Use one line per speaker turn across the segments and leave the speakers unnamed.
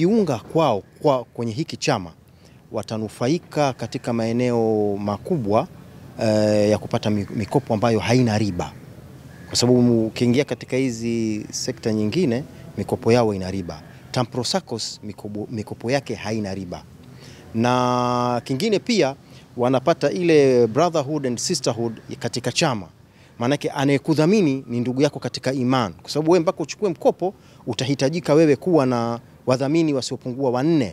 kujiunga kwao kwenye hiki chama watanufaika katika maeneo makubwa ya kupata mikopo ambayo haina riba, kwa sababu ukiingia katika hizi sekta nyingine mikopo yao ina riba. Tampro SACCOS mikopo yake haina riba, na kingine pia wanapata ile brotherhood and sisterhood katika chama. Maanake anayekudhamini ni ndugu yako katika iman, kwa sababu wewe mpaka uchukue mkopo utahitajika wewe kuwa na wadhamini wasiopungua 4.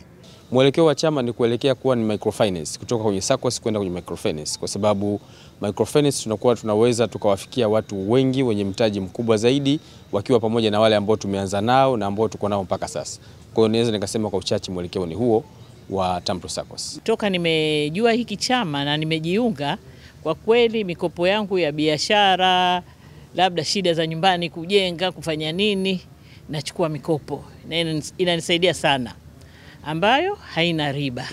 Mwelekeo wa chama ni kuelekea kuwa ni microfinance, kutoka kwenye SACCOS kwenda kwenye microfinance, kwa sababu microfinance tunakuwa tunaweza tukawafikia watu wengi wenye mtaji mkubwa zaidi, wakiwa pamoja na wale ambao tumeanza nao na ambao tuko nao mpaka sasa. Kwa hiyo naweza nikasema kwa uchache mwelekeo ni huo wa Tampro SACCOS.
Toka nimejua hiki chama na nimejiunga, kwa kweli mikopo yangu ya biashara, labda shida za nyumbani, kujenga, kufanya nini, nachukua mikopo na inanisaidia sana, ambayo haina riba.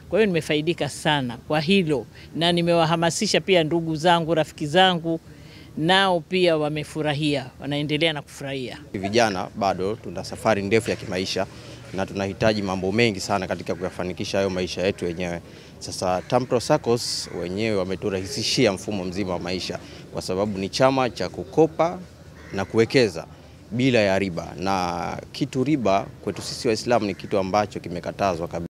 Kwa hiyo nimefaidika sana kwa hilo, na nimewahamasisha pia ndugu zangu, rafiki zangu, nao pia wamefurahia, wanaendelea na kufurahia.
Vijana bado tuna safari ndefu ya kimaisha na tunahitaji mambo mengi sana katika kuyafanikisha hayo maisha yetu wenyewe. Sasa Tampro SACCOS wenyewe wameturahisishia mfumo mzima wa maisha, kwa sababu ni chama cha kukopa na kuwekeza bila ya riba, na kitu riba kwetu sisi Waislamu ni kitu ambacho kimekatazwa kabisa.